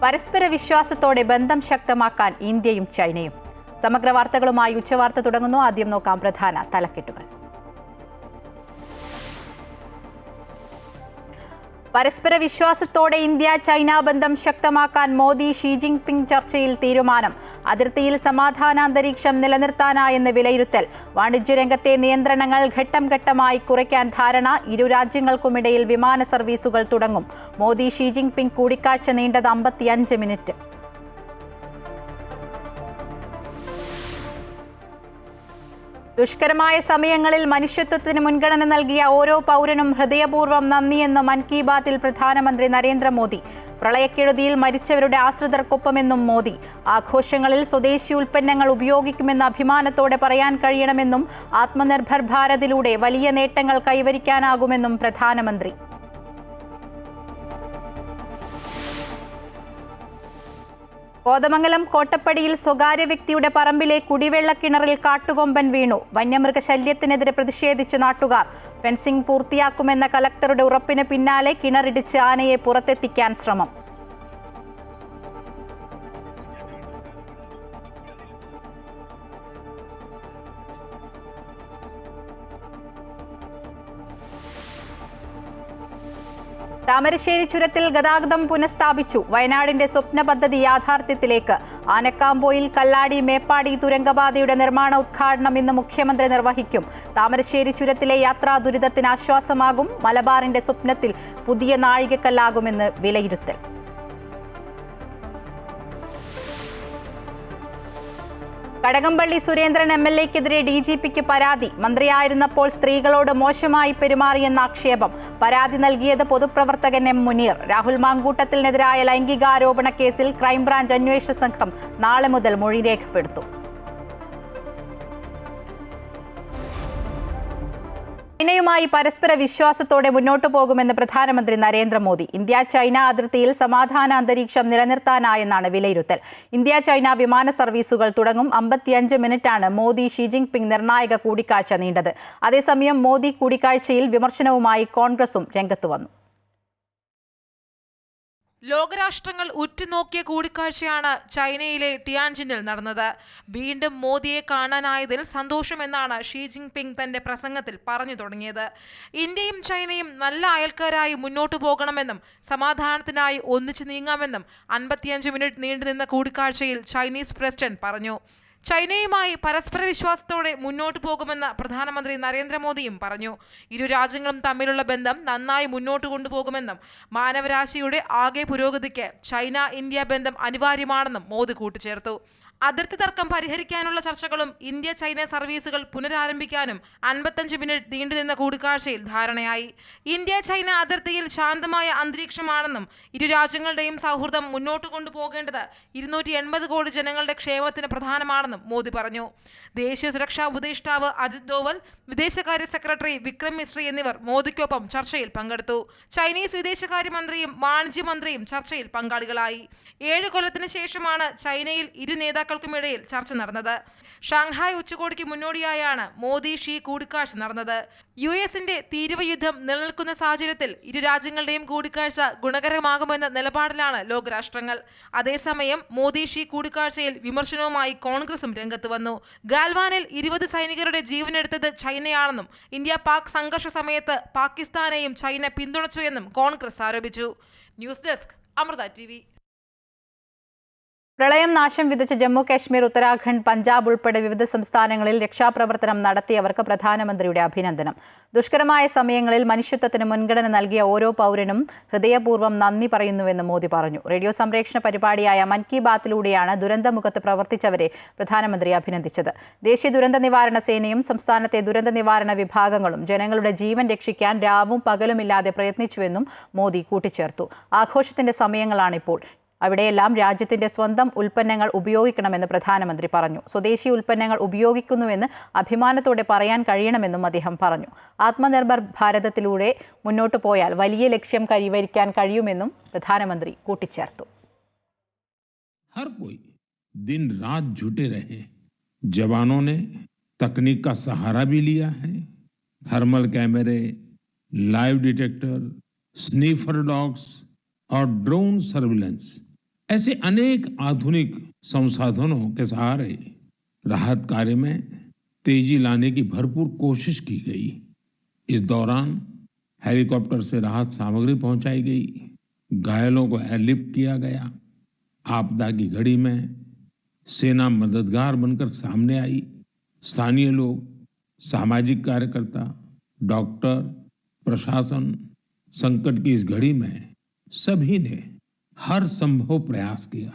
പരസ്പര വിശ്വാസത്തോടെ ബന്ധം ശക്തമാക്കാൻ ഇന്ത്യയും ചൈനയും. സമഗ്ര വാർത്തകളുമായി ഉച്ചവാർത്ത തുടങ്ങുന്നു. ആദ്യം നോക്കാം പ്രധാന തലക്കെട്ടുകൾ. പരസ്പര വിശ്വാസത്തോടെ ഇന്ത്യ ചൈന ബന്ധം ശക്തമാക്കാൻ മോദി ഷീ ജിൻപിങ് ചർച്ചയിൽ തീരുമാനം. അതിർത്തിയിൽ സമാധാനാന്തരീക്ഷം നിലനിർത്താനായെന്ന് വിലയിരുത്തൽ. വാണിജ്യരംഗത്തെ നിയന്ത്രണങ്ങൾ ഘട്ടം ഘട്ടമായി കുറയ്ക്കാൻ ധാരണ. ഇരു രാജ്യങ്ങൾക്കുമിടയിൽ വിമാന സർവീസുകൾ തുടങ്ങും. മോദി ഷീ ജിൻപിങ് കൂടിക്കാഴ്ച നീണ്ടത് 55 മിനിറ്റ്. ദുഷ്കരമായ സമയങ്ങളിൽ മനുഷ്യത്വത്തിന് മുൻഗണന നൽകിയ ഓരോ പൗരനും ഹൃദയപൂർവ്വം നന്ദിയെന്ന് മൻ കി ബാത്തിൽ പ്രധാനമന്ത്രി നരേന്ദ്രമോദി. പ്രളയക്കെടുതിയിൽ മരിച്ചവരുടെ ആശ്രിതർക്കൊപ്പമെന്നും മോദി. ആഘോഷങ്ങളിൽ സ്വദേശി ഉൽപ്പന്നങ്ങൾ ഉപയോഗിക്കുമെന്ന് അഭിമാനത്തോടെ പറയാൻ കഴിയണമെന്നും ആത്മനിർഭർ ഭാരതിലൂടെ വലിയ നേട്ടങ്ങൾ കൈവരിക്കാനാകുമെന്നും പ്രധാനമന്ത്രി. കോതമംഗലം കോട്ടപ്പടിയിൽ സ്വകാര്യ വ്യക്തിയുടെ പറമ്പിലെ കുടിവെള്ളക്കിണറിൽ കാട്ടുകൊമ്പൻ വീണു. വന്യമൃഗശല്യത്തിനെതിരെ പ്രതിഷേധിച്ച് നാട്ടുകാർ. ഫെൻസിംഗ് പൂർത്തിയാക്കുമെന്ന കലക്ടറുടെ ഉറപ്പിന് പിന്നാലെ കിണറിടിച്ച് ആനയെ പുറത്തെത്തിക്കാൻ ശ്രമം. താമരശ്ശേരി ചുരത്തിൽ ഗതാഗതം പുനഃസ്ഥാപിച്ചു. വയനാടിന്റെ സ്വപ്ന പദ്ധതി യാഥാർത്ഥ്യത്തിലേക്ക്. ആനക്കാമ്പോയിൽ കല്ലാടി മേപ്പാടി തുരങ്കപാതയുടെ നിർമ്മാണ ഉദ്ഘാടനം ഇന്ന് മുഖ്യമന്ത്രി നിർവഹിക്കും. താമരശ്ശേരി ചുരത്തിലെ യാത്രാ ദുരിതത്തിന് ആശ്വാസമാകും. മലബാറിന്റെ സ്വപ്നത്തിൽ പുതിയ നാഴികക്കല്ലാകുമെന്ന് വിലയിരുത്തൽ. കടകംപള്ളി സുരേന്ദ്രൻ MLA-ക്കെതിരെ DGPക്ക് പരാതി. മന്ത്രിയായിരുന്നപ്പോൾ സ്ത്രീകളോട് മോശമായി പെരുമാറിയെന്ന ആക്ഷേപം. പരാതി നൽകിയത് പൊതുപ്രവർത്തകൻ M. മുനീർ. രാഹുൽ മാങ്കൂട്ടത്തിനെതിരായ ലൈംഗികാരോപണ കേസിൽ ക്രൈംബ്രാഞ്ച് അന്വേഷണ സംഘം നാളെ മുതൽ മൊഴി രേഖപ്പെടുത്തും. ചൈനയുമായി പരസ്പര വിശ്വാസത്തോടെ മുന്നോട്ടു പോകുമെന്ന് പ്രധാനമന്ത്രി നരേന്ദ്രമോദി. ഇന്ത്യ ചൈന അതിർത്തിയിൽ സമാധാന അന്തരീക്ഷം നിലനിർത്താനായെന്നാണ് വിലയിരുത്തൽ. ഇന്ത്യ ചൈന വിമാന സർവീസുകൾ തുടങ്ങും. 55 മിനിറ്റാണ് മോദി ഷീ ജിൻപിങ് നിർണായക കൂടിക്കാഴ്ച നീണ്ടത്. അതേസമയം മോദി കൂടിക്കാഴ്ചയിൽ വിമർശനവുമായി കോൺഗ്രസും രംഗത്ത് വന്നു. ലോകരാഷ്ട്രങ്ങൾ ഉറ്റുനോക്കിയ കൂടിക്കാഴ്ചയാണ് ചൈനയിലെ ടിയാൻജിനിൽ നടന്നത്. വീണ്ടും മോദിയെ കാണാനായതിൽ സന്തോഷമെന്നാണ് ഷീ ജിൻപിങ് തന്റെ പ്രസംഗത്തിൽ പറഞ്ഞു തുടങ്ങിയത്. ഇന്ത്യയും ചൈനയും നല്ല അയൽക്കാരായി മുന്നോട്ടു പോകണമെന്നും സമാധാനത്തിനായി ഒന്നിച്ചു നീങ്ങാമെന്നും 55 മിനിറ്റ് നീണ്ടുനിന്ന കൂടിക്കാഴ്ചയിൽ ചൈനീസ് പ്രസിഡന്റ് പറഞ്ഞു. ചൈനയുമായി പരസ്പര വിശ്വാസത്തോടെ മുന്നോട്ടു പോകുമെന്ന് പ്രധാനമന്ത്രി നരേന്ദ്രമോദിയും പറഞ്ഞു. ഇരു രാജ്യങ്ങളും തമ്മിലുള്ള ബന്ധം നന്നായി മുന്നോട്ട് കൊണ്ടുപോകുമെന്നും മാനവരാശിയുടെ ആകെ പുരോഗതിക്ക് ചൈന ഇന്ത്യ ബന്ധം അനിവാര്യമാണെന്നും മോദി കൂട്ടിച്ചേർത്തു. അതിർത്തി തർക്കം പരിഹരിക്കാനുള്ള ചർച്ചകളും ഇന്ത്യ ചൈന സർവീസുകൾ പുനരാരംഭിക്കാനും 55 മിനിറ്റ് നീണ്ടുനിന്ന കൂടിക്കാഴ്ചയിൽ ധാരണയായി. ഇന്ത്യ ചൈന അതിർത്തിയിൽ ശാന്തമായ അന്തരീക്ഷമാണെന്നും ഇരു രാജ്യങ്ങളുടെയും സൗഹൃദം മുന്നോട്ട് കൊണ്ടുപോകേണ്ടത് 280 കോടി ജനങ്ങളുടെ ക്ഷേമത്തിന് പ്രധാനമാണെന്നും മോദി പറഞ്ഞു. ദേശീയ സുരക്ഷാ ഉപദേഷ്ടാവ് അജിത് ഡോവൽ, വിദേശകാര്യ സെക്രട്ടറി വിക്രം മിശ്രി എന്നിവർ മോദിക്കൊപ്പം ചർച്ചയിൽ പങ്കെടുത്തു. ചൈനീസ് വിദേശകാര്യമന്ത്രിയും വാണിജ്യമന്ത്രിയും ചർച്ചയിൽ പങ്കാളികളായി. 7 കൊല്ലത്തിന് ശേഷമാണ് ചൈനയിൽ ഇരു നേതാക്കൾക്കുമിടയിൽ ചർച്ച നടന്നത്. ഷാങ്ഹായ് ഉച്ചകോടിക്ക് മുന്നോടിയായാണ് മോദി ഷീ കൂടിക്കാഴ്ച നടന്നത്. US-ന്റെ തീരുവ യുദ്ധം നിലനിൽക്കുന്ന സാഹചര്യത്തിൽ ഇരു രാജ്യങ്ങളുടെയും കൂടിക്കാഴ്ച ഗുണകരമാകുമെന്ന നിലപാടിലാണ് ലോകരാഷ്ട്രങ്ങൾ. അതേസമയം മോദി ഷീ കൂടിക്കാഴ്ചയിൽ വിമർശനവുമായി കോൺഗ്രസും രംഗത്ത് വന്നു. ഗാൽവാനിൽ 20 സൈനികരുടെ ജീവനെടുത്തത് ചൈനയാണെന്നും ഇന്ത്യ പാക് സംഘർഷ സമയത്ത് പാകിസ്ഥാനെയും ചൈന പിന്തുണച്ചു എന്നും കോൺഗ്രസ് ആരോപിച്ചു. News desk Amrita TV. പ്രളയം നാശം വിതച്ച ജമ്മു കാശ്മീർ, ഉത്തരാഖണ്ഡ്, പഞ്ചാബ് ഉൾപ്പെടെ വിവിധ സംസ്ഥാനങ്ങളിൽ രക്ഷാപ്രവർത്തനം നടത്തിയവർക്ക് പ്രധാനമന്ത്രിയുടെ അഭിനന്ദനം. ദുഷ്കരമായ സമയങ്ങളിൽ മനുഷ്യത്വത്തിന് മുൻഗണന നൽകിയ ഓരോ പൗരനും ഹൃദയപൂർവ്വം നന്ദി പറയുന്നുവെന്ന് മോദി പറഞ്ഞു. റേഡിയോ സംപ്രേഷണ പരിപാടിയായ മൻ കി ബാത്തിലൂടെയാണ് ദുരന്തമുഖത്ത് പ്രവർത്തിച്ചവരെ പ്രധാനമന്ത്രി അഭിനന്ദിച്ചത്. ദേശീയ ദുരന്ത നിവാരണ സേനയും സംസ്ഥാനത്തെ ദുരന്ത നിവാരണ വിഭാഗങ്ങളും ജനങ്ങളുടെ ജീവൻ രക്ഷിക്കാൻ രാവും പകലുമില്ലാതെ പ്രയത്നിച്ചുവെന്നും മോദി കൂട്ടിച്ചേർത്തു. ആഘോഷത്തിന്റെ സമയങ്ങളാണിപ്പോൾ. അവിടെയെല്ലാം രാജ്യത്തിന്റെ സ്വന്തം ഉൽപ്പന്നങ്ങൾ ഉപയോഗിക്കണമെന്ന് പ്രധാനമന്ത്രി പറഞ്ഞു. സ്വദേശി ഉൽപ്പന്നങ്ങൾ ഉപയോഗിക്കുന്നുവെന്ന് അഭിമാനത്തോടെ പറയാൻ കഴിയണമെന്നും അദ്ദേഹം പറഞ്ഞു. ആത്മനിർഭർ ഭാരതത്തിലൂടെ മുന്നോട്ടു പോയാൽ വലിയ ലക്ഷ്യം കൈവരിക്കാൻ കഴിയുമെന്നും പ്രധാനമന്ത്രി കൂട്ടിച്ചേർത്തു. हर कोई दिन रात जुटे रहे. जवानों ने तकनीक का सहारा भी लिया है. थर्मल कैमरे, लाइव डिटेक्टर, स्नीफर डॉग्स और ड्रोन सर्विलेंस ऐसे अनेक आधुनिक संसाधनों के सहारे राहत कार्य में तेजी लाने की भरपूर कोशिश की गई। इस दौरान हेलीकॉप्टर से राहत सामग्री पहुंचाई गई, घायलों को एयरलिफ्ट किया गया। आपदा की घड़ी में सेना मददगार बनकर सामने आई। स्थानीय लोग, सामाजिक कार्यकर्ता, डॉक्टर, प्रशासन, संकट की इस घड़ी में सभी ने हर संभव प्रयास किया।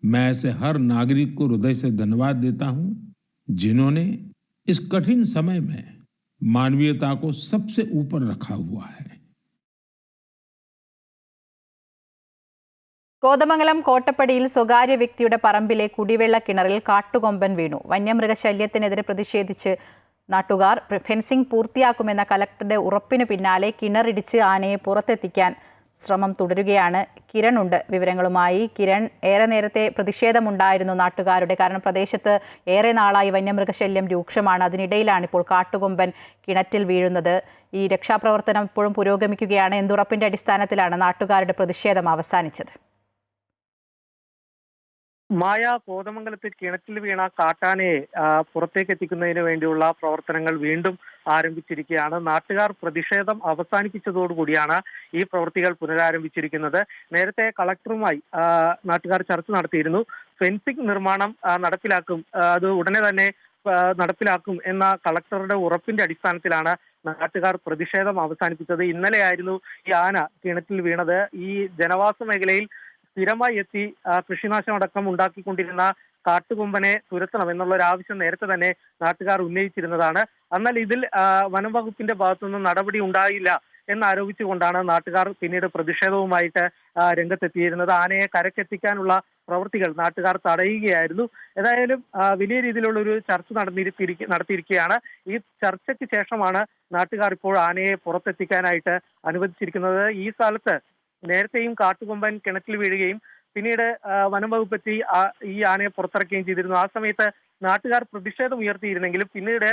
मैं ऐसे हर नागरिक को हृदय से धन्यवाद देता हूं, जिन्होंने इस कठिन समय में मानवीयता को सबसे ऊपर रखा हुआ है। കോതമംഗലം കോട്ടപ്പടിയിൽ സ്വകാര്യ വ്യക്തിയുടെ പറമ്പിലെ കുടിവെള്ള കിണറിൽ കാട്ടുകൊമ്പൻ വീണു. വന്യമൃഗശല്യത്തിനെതിരെ പ്രതിഷേധിച്ച് നാട്ടുകാർ ഫെൻസിംഗ് പൂർത്തിയാക്കുമെന്ന കലക്ടറുടെ ഉറപ്പിനു പിന്നാലെ കിണറിടിച്ച് ആനയെ പുറത്തെത്തിക്കാൻ ശ്രമം തുടരുകയാണ്. കിരൺ ഉണ്ട് വിവരങ്ങളുമായി. കിരൺ, ഏറെ നേരത്തെ പ്രതിഷേധമുണ്ടായിരുന്നു നാട്ടുകാരുടെ, കാരണം പ്രദേശത്ത് ഏറെ നാളായി വന്യമൃഗശല്യം രൂക്ഷമാണ്. അതിനിടയിലാണ് ഇപ്പോൾ കാട്ടുകൊമ്പൻ കിണറ്റിൽ വീഴുന്നത്. ഈ രക്ഷാപ്രവർത്തനം ഇപ്പോഴും പുരോഗമിക്കുകയാണ്. എന്തുറപ്പിന്റെ അടിസ്ഥാനത്തിലാണ് നാട്ടുകാരുടെ പ്രതിഷേധം അവസാനിച്ചത്? മായ, കോതമംഗലത്ത് കിണറ്റിൽ വീണ കാട്ടാനയെ പുറത്തേക്ക് എത്തിക്കുന്നതിന് വേണ്ടിയുള്ള പ്രവർത്തനങ്ങൾ വീണ്ടും ആരംഭിച്ചിരിക്കുകയാണ്. നാട്ടുകാർ പ്രതിഷേധം അവസാനിപ്പിച്ചതോടുകൂടിയാണ് ഈ പ്രവൃത്തികൾ പുനരാരംഭിച്ചിരിക്കുന്നത്. നേരത്തെ കളക്ടറുമായി നാട്ടുകാർ ചർച്ച നടത്തിയിരുന്നു. ഫെൻസിംഗ് നിർമ്മാണം നടപ്പിലാക്കും, അത് ഉടനെ തന്നെ നടപ്പിലാക്കും എന്ന കളക്ടറുടെ ഉറപ്പിന്റെ അടിസ്ഥാനത്തിലാണ് നാട്ടുകാർ പ്രതിഷേധം അവസാനിപ്പിച്ചത്. ഇന്നലെയായിരുന്നു ഈ ആന കിണറ്റിൽ വീണത്. ഈ ജനവാസ മേഖലയിൽ സ്ഥിരമായി എത്തി കൃഷിനാശം അടക്കം ഉണ്ടാക്കിക്കൊണ്ടിരുന്ന കാട്ടുകൊമ്പനെ തുരത്തണം എന്നുള്ള ഒരു ആവശ്യം നേരത്തെ തന്നെ നാട്ടുകാർ ഉന്നയിച്ചിരുന്നതാണ്. എന്നാൽ ഇതിൽ വനം വകുപ്പിന്റെ ഭാഗത്തുനിന്ന് നടപടി ഉണ്ടായില്ല എന്നാരോപിച്ചുകൊണ്ടാണ് നാട്ടുകാർ പിന്നീട് പ്രതിഷേധവുമായിട്ട് രംഗത്തെത്തിയിരുന്നത്. ആനയെ കരക്കെത്തിക്കാനുള്ള പ്രവൃത്തികൾ നാട്ടുകാർ തടയുകയായിരുന്നു. ഏതായാലും വലിയ രീതിയിലുള്ള ഒരു ചർച്ച നടത്തിയിരിക്കുകയാണ്. ഈ ചർച്ചയ്ക്ക് ശേഷമാണ് നാട്ടുകാർ ഇപ്പോൾ ആനയെ പുറത്തെത്തിക്കാനായിട്ട് അനുവദിച്ചിരിക്കുന്നത്. ഈ സ്ഥലത്ത് നേരത്തെയും കാട്ടുകൊമ്പൻ കിണറ്റിൽ വീഴുകയും പിന്നീട് വനം വകുപ്പ് എത്തി ഈ ആനയെ പുറത്തിറക്കുകയും ചെയ്തിരുന്നു. ആ സമയത്ത് നാട്ടുകാർ പ്രതിഷേധം ഉയർത്തിയിരുന്നെങ്കിലും പിന്നീട്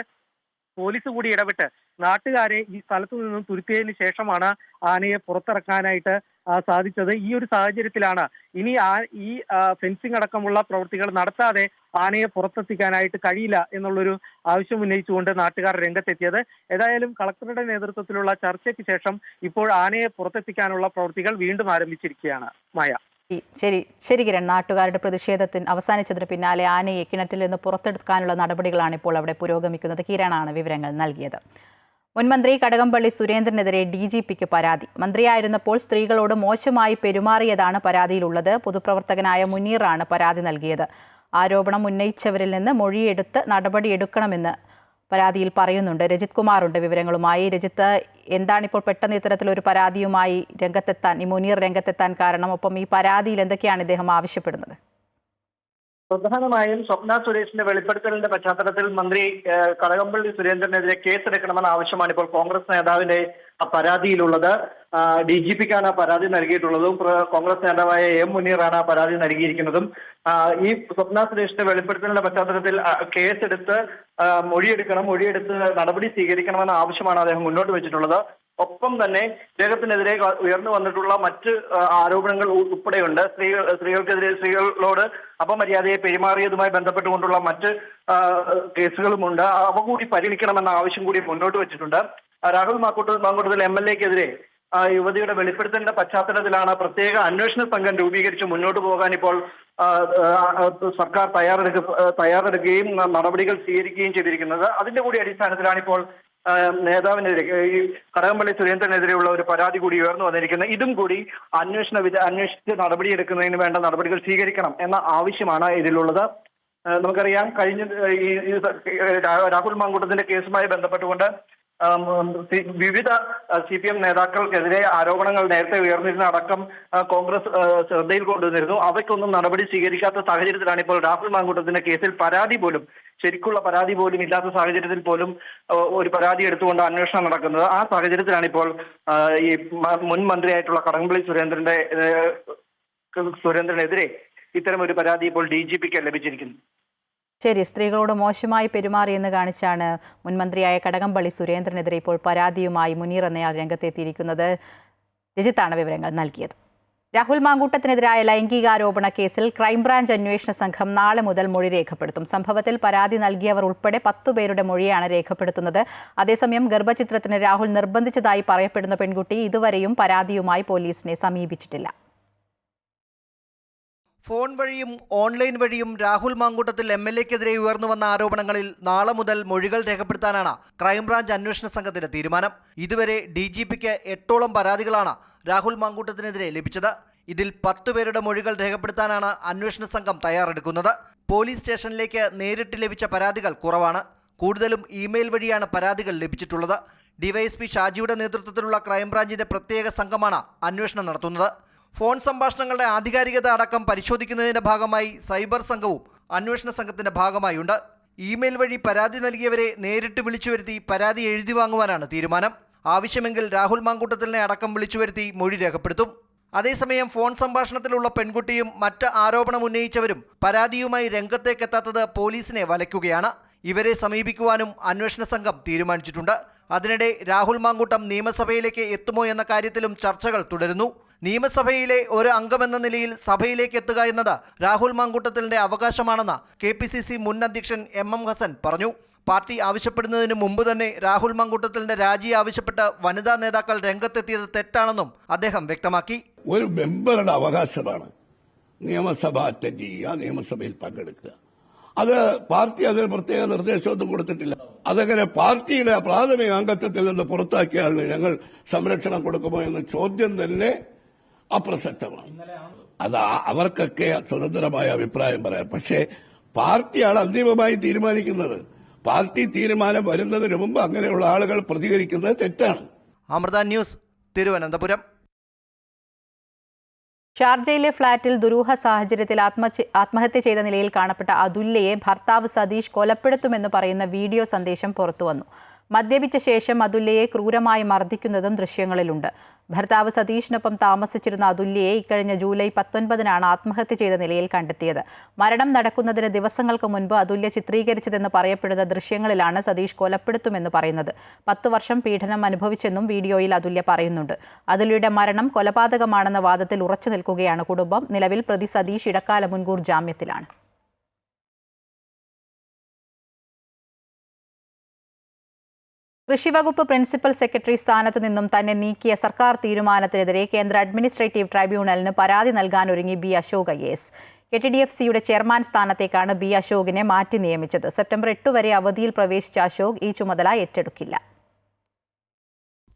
പോലീസ് കൂടി ഇടപെട്ട് നാട്ടുകാരെ ഈ സ്ഥലത്തു നിന്നും തുരുത്തിയതിനു ശേഷമാണ് ആനയെ പുറത്തിറക്കാനായിട്ട് സാധിച്ചത്. ഈ ഒരു സാഹചര്യത്തിലാണ് ഇനി ഈ ഫെൻസിംഗ് അടക്കമുള്ള പ്രവൃത്തികൾ നടത്താതെ ആനയെ പുറത്തെത്തിക്കാനായിട്ട് കഴിയില്ല എന്നുള്ളൊരു ആവശ്യം ഉന്നയിച്ചുകൊണ്ട് നാട്ടുകാർ രംഗത്തെത്തിയത്. ഏതായാലും കളക്ടറുടെ നേതൃത്വത്തിലുള്ള ചർച്ചയ്ക്ക് ശേഷം ഇപ്പോൾ ആനയെ പുറത്തെത്തിക്കാനുള്ള പ്രവൃത്തികൾ വീണ്ടും ആരംഭിച്ചിരിക്കുകയാണ്. മായ, ശരി കിരൺ, നാട്ടുകാരുടെ പ്രതിഷേധത്തിന് അവസാനിച്ചതിന് പിന്നാലെ ആനയെ കിണറ്റിൽ നിന്ന് പുറത്തെടുക്കാനുള്ള നടപടികളാണ് ഇപ്പോൾ അവിടെ പുരോഗമിക്കുന്നത്. കിരണാണ് വിവരങ്ങൾ നൽകിയത്. മുൻമന്ത്രി കടകംപള്ളി സുരേന്ദ്രനെതിരെ DGPക്ക് പരാതി. മന്ത്രിയായിരുന്നപ്പോൾ സ്ത്രീകളോട് മോശമായി പെരുമാറിയതാണ് പരാതിയിലുള്ളത്. പൊതുപ്രവർത്തകനായ മുനീറാണ് പരാതി നൽകിയത്. ആരോപണം ഉന്നയിച്ചവരിൽ നിന്ന് മൊഴിയെടുത്ത് നടപടിയെടുക്കണമെന്ന് പരാതിയിൽ പറയുന്നുണ്ട്. രജിത് കുമാറുണ്ട് വിവരങ്ങളുമായി. രജിത്ത്, എന്താണിപ്പോൾ പെട്ടെന്ന് ഇത്തരത്തിലൊരു പരാതിയുമായി ഈ മുനീർ രംഗത്തെത്താൻ കാരണം? ഒപ്പം ഈ പരാതിയിൽ എന്തൊക്കെയാണ് ഇദ്ദേഹം ആവശ്യപ്പെടുന്നത്? പ്രധാനമായും സ്വപ്ന സുരേഷിന്റെ വെളിപ്പെടുത്തലിന്റെ പശ്ചാത്തലത്തിൽ മന്ത്രി കടകംപള്ളി സുരേന്ദ്രനെതിരെ കേസെടുക്കണമെന്ന ആവശ്യമാണ് ഇപ്പോൾ കോൺഗ്രസ് നേതാവിന്റെ പരാതിയിലുള്ളത്. DGPക്കാണ് പരാതി നൽകിയിട്ടുള്ളതും കോൺഗ്രസ് നേതാവായ M മുനീറാണ് പരാതി നൽകിയിരിക്കുന്നതും. ഈ സ്വപ്ന സുരേഷിന്റെ വെളിപ്പെടുത്തലിന്റെ പശ്ചാത്തലത്തിൽ കേസെടുത്ത് മൊഴിയെടുത്ത് നടപടി സ്വീകരിക്കണമെന്ന ആവശ്യമാണ് അദ്ദേഹം മുന്നോട്ട് വെച്ചിട്ടുള്ളത്. ഒപ്പം തന്നെ ഇദ്ദേഹത്തിനെതിരെ ഉയർന്നു വന്നിട്ടുള്ള മറ്റ് ആരോപണങ്ങൾ ഉൾപ്പെടെയുണ്ട്. സ്ത്രീകളോട് അപമര്യാദയെ പെരുമാറിയതുമായി ബന്ധപ്പെട്ടുകൊണ്ടുള്ള മറ്റ് കേസുകളുമുണ്ട്. അവ കൂടി പരിഗണിക്കണമെന്ന ആവശ്യം കൂടി മുന്നോട്ട് വെച്ചിട്ടുണ്ട്. രാഹുൽ മാങ്കൂട്ടത്തിൽ MLAക്കെതിരെ യുവതിയുടെ വെളിപ്പെടുത്തലിന്റെ പശ്ചാത്തലത്തിലാണ് പ്രത്യേക അന്വേഷണ സംഘം രൂപീകരിച്ച് മുന്നോട്ട് പോകാൻ ഇപ്പോൾ സർക്കാർ തയ്യാറെടുക്കുകയും നടപടികൾ സ്വീകരിക്കുകയും ചെയ്തിരിക്കുന്നത്. അതിന്റെ കൂടി അടിസ്ഥാനത്തിലാണ് ഇപ്പോൾ നേതാവിനെതിരെ, ഈ കടകംപള്ളി സുരേന്ദ്രനെതിരെയുള്ള ഒരു പരാതി കൂടി ഉയർന്നു വന്നിരിക്കുന്നത്. ഇതും കൂടി അന്വേഷിച്ച് നടപടിയെടുക്കുന്നതിന് വേണ്ട നടപടികൾ സ്വീകരിക്കണം എന്ന ആവശ്യമാണ് ഇതിലുള്ളത്. നമുക്കറിയാം, കഴിഞ്ഞ ഈ രാഹുൽ മാങ്കൂട്ടത്തിന്റെ കേസുമായി ബന്ധപ്പെട്ടുകൊണ്ട് വിവിധ CPM നേതാക്കൾക്കെതിരെ ആരോപണങ്ങൾ നേരത്തെ ഉയർന്നിരുന്ന അടക്കം കോൺഗ്രസ് ശ്രദ്ധയിൽ കൊണ്ടുവന്നിരുന്നു. അവയ്ക്കൊന്നും നടപടി സ്വീകരിക്കാത്ത സാഹചര്യത്തിലാണ് ഇപ്പോൾ രാഹുൽ മാങ്കൂട്ടത്തിന്റെ കേസിൽ ശരിക്കുള്ള പരാതി പോലും ഇല്ലാത്ത സാഹചര്യത്തിൽ പോലും ഒരു പരാതി എടുത്തുകൊണ്ട് അന്വേഷണം നടക്കുന്നത്. ആ സാഹചര്യത്തിലാണ് ഇപ്പോൾ ഈ മുൻ മന്ത്രിയായിട്ടുള്ള കടകംപള്ളി സുരേന്ദ്രനെതിരെ ഇത്തരം ഒരു പരാതി ഇപ്പോൾ DGPക്ക് ലഭിച്ചിരിക്കുന്നു. ശരി, സ്ത്രീകളോട് മോശമായി പെരുമാറിയെന്ന് കാണിച്ചാണ് മുൻമന്ത്രിയായ കടകംപള്ളി സുരേന്ദ്രനെതിരെ ഇപ്പോൾ പരാതിയുമായി മുനീർ എന്നയാൾ രംഗത്തെത്തിയിരിക്കുന്നത്. രജിത്താണ് വിവരങ്ങൾ നൽകിയത്. രാഹുൽ മാങ്കൂട്ടത്തിനെതിരായ ലൈംഗികാരോപണ കേസിൽ ക്രൈംബ്രാഞ്ച് അന്വേഷണ സംഘം നാളെ മുതൽ മൊഴി രേഖപ്പെടുത്തും. സംഭവത്തിൽ പരാതി നൽകിയവർ ഉൾപ്പെടെ 10 പേരുടെ മൊഴിയാണ് രേഖപ്പെടുത്തുന്നത്. അതേസമയം ഗർഭചിത്രത്തിന് രാഹുൽ നിർബന്ധിച്ചതായി പറയപ്പെടുന്ന പെൺകുട്ടി ഇതുവരെയും പരാതിയുമായി പോലീസിനെ സമീപിച്ചിട്ടില്ല. ഫോൺ വഴിയും ഓൺലൈൻ വഴിയും രാഹുൽ മാങ്കൂട്ടത്തിൽ MLA-ക്കെതിരെ ഉയർന്നുവന്ന ആരോപണങ്ങളിൽ നാളെ മുതൽ മൊഴികൾ രേഖപ്പെടുത്താനാണ് ക്രൈംബ്രാഞ്ച് അന്വേഷണ സംഘത്തിന്റെ തീരുമാനം. ഇതുവരെ DGPക്ക് 8ഓളം പരാതികളാണ് രാഹുൽ മാങ്കൂട്ടത്തിനെതിരെ ലഭിച്ചത്. ഇതിൽ 10 പേരുടെ മൊഴികൾ രേഖപ്പെടുത്താനാണ് അന്വേഷണ സംഘം തയ്യാറെടുക്കുന്നത്. പോലീസ് സ്റ്റേഷനിലേക്ക് നേരിട്ട് ലഭിച്ച പരാതികൾ കുറവാണ്. കൂടുതലും ഇമെയിൽ വഴിയാണ് പരാതികൾ ലഭിച്ചിട്ടുള്ളത്. DYSP ഷാജിയുടെ നേതൃത്വത്തിലുള്ള ക്രൈംബ്രാഞ്ചിന്റെ പ്രത്യേക സംഘമാണ് അന്വേഷണം നടത്തുന്നത്. ഫോൺ സംഭാഷണങ്ങളുടെ ആധികാരികത അടക്കം പരിശോധിക്കുന്നതിന്റെ ഭാഗമായി സൈബർ സംഘവും അന്വേഷണ സംഘത്തിന്റെ ഭാഗമായുണ്ട്. ഇമെയിൽ വഴി പരാതി നൽകിയവരെ നേരിട്ട് വിളിച്ചു വരുത്തി പരാതി എഴുതി വാങ്ങുവാനാണ് തീരുമാനം. ആവശ്യമെങ്കിൽ രാഹുൽ മാങ്കൂട്ടത്തിലിനെ അടക്കം വിളിച്ചു വരുത്തി മൊഴി രേഖപ്പെടുത്തും. അതേസമയം ഫോൺ സംഭാഷണത്തിലുള്ള പെൺകുട്ടിയും മറ്റ് ആരോപണം ഉന്നയിച്ചവരും പരാതിയുമായി രംഗത്തേക്കെത്താത്തത് പോലീസിനെ വലയ്ക്കുകയാണ്. ഇവരെ സമീപിക്കുവാനും അന്വേഷണ സംഘം തീരുമാനിച്ചിട്ടുണ്ട്. അതിനിടെ രാഹുൽ മാങ്കൂട്ടം നിയമസഭയിലേക്ക് എത്തുമോ എന്ന കാര്യത്തിലും ചർച്ചകൾ തുടരുന്നു. നിയമസഭയിലെ ഒരു അംഗമെന്ന നിലയിൽ സഭയിലേക്ക് എത്തുക എന്നത് രാഹുൽ മാങ്കൂട്ടത്തിലിന്റെ അവകാശമാണെന്ന് KPCC മുൻ അധ്യക്ഷൻ MM ഹസൻ പറഞ്ഞു. പാർട്ടി ആവശ്യപ്പെടുന്നതിന് മുമ്പ് തന്നെ രാഹുൽ മാങ്കൂട്ടത്തിലിന്റെ രാജി ആവശ്യപ്പെട്ട് വനിതാ നേതാക്കൾ രംഗത്തെത്തിയത് തെറ്റാണെന്നും അദ്ദേഹം വ്യക്തമാക്കി. ഒരു മെമ്പറുടെ അവകാശമാണ് നിയമസഭ അറ്റൻഡ് ചെയ്യുക, നിയമസഭയിൽ പങ്കെടുക്കുക. അത് പാർട്ടി അതിന് പ്രത്യേക നിർദ്ദേശമൊന്നും കൊടുത്തിട്ടില്ല. അതങ്ങനെ പാർട്ടിയുടെ പ്രാഥമിക അംഗത്വത്തിൽ നിന്ന് പുറത്താക്കിയാൽ ഞങ്ങൾ സംരക്ഷണം കൊടുക്കുമോ എന്ന ചോദ്യം തന്നെ അപ്രസക്തമാണ്. അത് അവർക്കൊക്കെ സ്വതന്ത്രമായ അഭിപ്രായം പറയാം. പക്ഷേ പാർട്ടിയാണ് അന്തിമമായി തീരുമാനിക്കുന്നത്. പാർട്ടി തീരുമാനം വരുന്നതിന് മുമ്പ് അങ്ങനെയുള്ള ആളുകൾ പ്രതികരിക്കുന്നത് തെറ്റാണ്. അമൃത ന്യൂസ്, തിരുവനന്തപുരം. ഷാർജയിലെ ഫ്ളാറ്റിൽ ദുരൂഹ സാഹചര്യത്തിൽ ആത്മഹത്യ ചെയ്ത നിലയിൽ കാണപ്പെട്ട അതുല്യയെ ഭർത്താവ് സതീഷ് കൊലപ്പെടുത്തുമെന്ന് പറയുന്ന വീഡിയോ സന്ദേശം പുറത്തുവന്നു. മദ്യപിച്ച ശേഷം അതുല്യയെ ക്രൂരമായി മർദ്ദിക്കുന്നതും ദൃശ്യങ്ങളിലുണ്ട്. ഭർത്താവ് സതീഷിനൊപ്പം താമസിച്ചിരുന്ന അതുല്യയെ ഇക്കഴിഞ്ഞ ജൂലൈ 19-നാണ് ആത്മഹത്യ ചെയ്ത നിലയിൽ കണ്ടെത്തിയത്. മരണം നടക്കുന്നതിന് ദിവസങ്ങൾക്ക് മുൻപ് അതുല്യ ചിത്രീകരിച്ചതെന്ന് പറയപ്പെടുന്ന ദൃശ്യങ്ങളിലാണ് സതീഷ് കൊലപ്പെടുത്തുമെന്ന് പറയുന്നത്. 10 വർഷം പീഡനം അനുഭവിച്ചെന്നും വീഡിയോയിൽ അതുല്യ പറയുന്നുണ്ട്. അതുല്യയുടെ മരണം കൊലപാതകമാണെന്ന വാദത്തിൽ ഉറച്ചു നിൽക്കുകയാണ് കുടുംബം. നിലവിൽ പ്രതി സതീഷ് ഇടക്കാല മുൻകൂർ ജാമ്യത്തിലാണ്. കൃഷിവകുപ്പ് പ്രിൻസിപ്പൽ സെക്രട്ടറി സ്ഥാനത്തു നിന്നും തന്നെ നീക്കിയ സർക്കാർ തീരുമാനത്തിനെതിരെ കേന്ദ്ര അഡ്മിനിസ്ട്രേറ്റീവ് ട്രൈബ്യൂണലിന് പരാതി നൽകാനൊരുങ്ങി B. അശോക് IAS. KTDFCയുടെ ചെയർമാൻ സ്ഥാനത്തേക്കാണ് B. അശോകിനെ മാറ്റി നിയമിച്ചത്. സെപ്റ്റംബർ 8 വരെ അവധിയിൽ പ്രവേശിച്ച അശോക് ഈ ചുമതല ഏറ്റെടുക്കില്ല.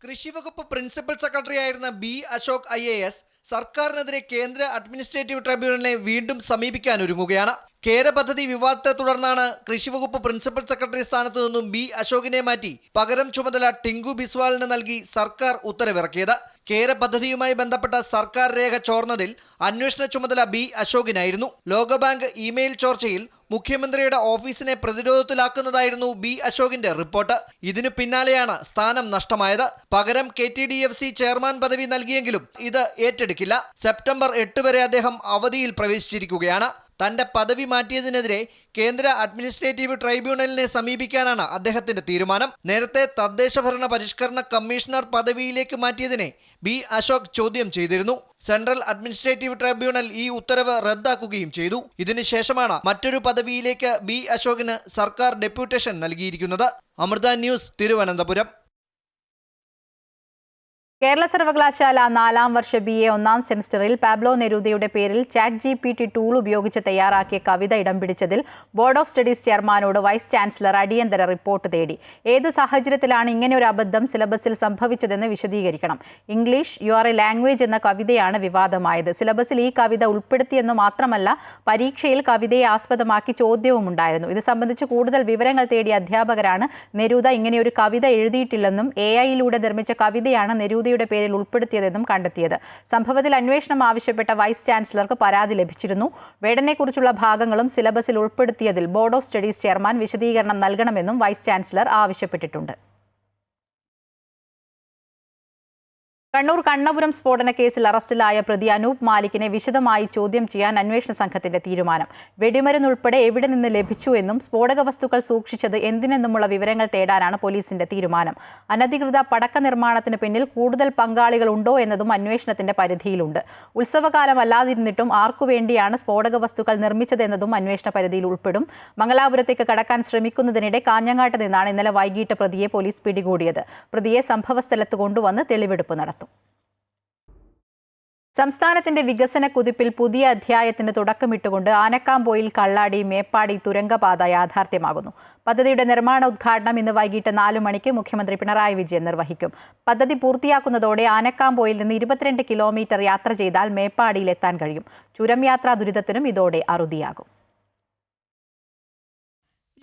കൃഷിവകുപ്പ് പ്രിൻസിപ്പൽ സെക്രട്ടറിയായിരുന്ന B. അശോക് IAS സർക്കാരിനെതിരെ കേന്ദ്ര അഡ്മിനിസ്ട്രേറ്റീവ് ട്രൈബ്യൂണലിനെ വീണ്ടും സമീപിക്കാനൊരുങ്ങുകയാണ്. കേര പദ്ധതി വിവാദത്തെ തുടർന്നാണ് കൃഷിവകുപ്പ് പ്രിൻസിപ്പൽ സെക്രട്ടറി സ്ഥാനത്തു നിന്നും B. അശോകിനെ മാറ്റി പകരം ചുമതല ടിങ്കു ബിസ്വാലിന് നൽകി സർക്കാർ ഉത്തരവിറക്കിയത്. കേര പദ്ധതിയുമായി ബന്ധപ്പെട്ട സർക്കാർ രേഖ ചോർന്നതിൽ അന്വേഷണ ചുമതല B. അശോകിനായിരുന്നു. ലോകബാങ്ക് ഇമെയിൽ ചോർച്ചയിൽ മുഖ്യമന്ത്രിയുടെ ഓഫീസിനെ പ്രതിരോധത്തിലാക്കുന്നതായിരുന്നു B. അശോകിന്റെ റിപ്പോർട്ട്. ഇതിനു പിന്നാലെയാണ് സ്ഥാനം നഷ്ടമായത്. പകരം KTDFC ചെയർമാൻ പദവി നൽകിയെങ്കിലും ഇത് ഏറ്റെടുക്കില്ല. സെപ്റ്റംബർ 8 വരെ അദ്ദേഹം അവധിയിൽ പ്രവേശിച്ചിരിക്കുകയാണ്. തന്റെ പദവി മാറ്റിയതിനെതിരെ കേന്ദ്ര അഡ്മിനിസ്ട്രേറ്റീവ് ട്രൈബ്യൂണലിനെ സമീപിക്കാനാണ് അദ്ദേഹത്തിന്റെ തീരുമാനം. നേരത്തെ തദ്ദേശഭരണ പരിഷ്കരണ കമ്മീഷണർ പദവിയിലേക്ക് മാറ്റിയതിനെ B. അശോക് ചോദ്യം ചെയ്തിരുന്നു. സെൻട്രൽ അഡ്മിനിസ്ട്രേറ്റീവ് ട്രൈബ്യൂണൽ ഈ ഉത്തരവ് റദ്ദാക്കുകയും ചെയ്തു. ഇതിനുശേഷമാണ് മറ്റൊരു പദവിയിലേക്ക് B. അശോകിന് സർക്കാർ ഡെപ്യൂട്ടേഷൻ നൽകിയിരിക്കുന്നത്. അമൃത ന്യൂസ്, തിരുവനന്തപുരം. കേരള സർവകലാശാല 4ാം വർഷ BA 1ാം സെമസ്റ്ററിൽ പാബ്ലോ നെരൂദയുടെ പേരിൽ ChatGPT ടൂൾ ഉപയോഗിച്ച് തയ്യാറാക്കിയ കവിത ഇടം പിടിച്ചതിൽ ബോർഡ് ഓഫ് സ്റ്റഡീസ് ചെയർമാനോട് വൈസ് ചാൻസലർ അടിയന്തര റിപ്പോർട്ട് തേടി. ഏതു സാഹചര്യത്തിലാണ് ഇങ്ങനെയൊരു അബദ്ധം സിലബസിൽ സംഭവിച്ചതെന്ന് വിശദീകരിക്കണം. English you are a language എന്ന കവിതയാണ് വിവാദമായത്. സിലബസിൽ ഈ കവിത ഉൾപ്പെടുത്തിയെന്നു മാത്രമല്ല പരീക്ഷയിൽ കവിതയെ ആസ്പദമാക്കി ചോദ്യവും ഉണ്ടായിരുന്നു. ഇത് സംബന്ധിച്ച് കൂടുതൽ വിവരങ്ങൾ തേടിയ അധ്യാപകരാണ് നെരൂദ ഇങ്ങനെയൊരു കവിത എഴുതിയിട്ടില്ലെന്നും AI-യിലൂടെ നിർമ്മിച്ച കവിതയാണ് നെരൂദ പേരിൽ ഉൾപ്പെടുത്തിയതെന്നും കണ്ടെത്തിയത്. സംഭവത്തിൽ അന്വേഷണം ആവശ്യപ്പെട്ട വൈസ് ചാൻസലർക്ക് പരാതി ലഭിച്ചിരുന്നു. വേടനെക്കുറിച്ചുള്ള ഭാഗങ്ങളും സിലബസിൽ ഉൾപ്പെടുത്തിയതിൽ ബോർഡ് ഓഫ് സ്റ്റഡീസ് ചെയർമാൻ വിശദീകരണം നൽകണമെന്നും വൈസ് ചാൻസലർ ആവശ്യപ്പെട്ടിട്ടുണ്ട്. കണ്ണൂർ കണ്ണപുരം സ്ഫോടന കേസിൽ അറസ്റ്റിലായ പ്രതി അനൂപ് മാലിക്കിനെ വിശദമായി ചോദ്യം ചെയ്യാൻ അന്വേഷണ സംഘത്തിന്റെ തീരുമാനം. വെടിമരുന്നുൾപ്പെടെ എവിടെ നിന്ന് ലഭിച്ചു എന്നും സ്ഫോടക വസ്തുക്കൾ സൂക്ഷിച്ചത് എന്തിനെന്നുമുള്ള വിവരങ്ങൾ തേടാനാണ് പോലീസിന്റെ തീരുമാനം. അനധികൃത പടക്ക നിർമ്മാണത്തിന് പിന്നിൽ കൂടുതൽ പങ്കാളികൾ ഉണ്ടോ എന്നതും അന്വേഷണത്തിന്റെ പരിധിയിലുണ്ട്. ഉത്സവകാലമല്ലാതിരുന്നിട്ടും ആർക്കുവേണ്ടിയാണ് സ്ഫോടക വസ്തുക്കൾ നിർമ്മിച്ചതെന്നതും അന്വേഷണ പരിധിയിൽ ഉൾപ്പെടും. മംഗലാപുരത്തേക്ക് കടക്കാൻ ശ്രമിക്കുന്നതിനിടെ കാഞ്ഞങ്ങാട്ട് നിന്നാണ് ഇന്നലെ വൈകിട്ട് പ്രതിയെ പോലീസ് പിടികൂടിയത്. പ്രതിയെ സംഭവസ്ഥലത്ത് കൊണ്ടുവന്ന് തെളിവെടുപ്പ് നടത്തും. സംസ്ഥാനത്തിന്റെ വികസന കുതിപ്പിൽ പുതിയ അധ്യായത്തിന് തുടക്കമിട്ടുകൊണ്ട് ആനക്കാംപൊയിൽ കള്ളാടി മേപ്പാടി തുരങ്കപാത യാഥാർത്ഥ്യമാകുന്നു. പദ്ധതിയുടെ നിർമ്മാണ ഉദ്ഘാടനം ഇന്ന് വൈകിട്ട് 4 മണിക്ക് മുഖ്യമന്ത്രി പിണറായി വിജയൻ നിർവഹിക്കും. പദ്ധതി പൂർത്തിയാക്കുന്നതോടെ ആനക്കാംപൊയിൽ നിന്ന് 22 കിലോമീറ്റർ യാത്ര ചെയ്താൽ മേപ്പാടിയിൽ എത്താൻ കഴിയും. ചുരം യാത്രാ ദുരിതത്തിനും ഇതോടെ അറുതിയാകും.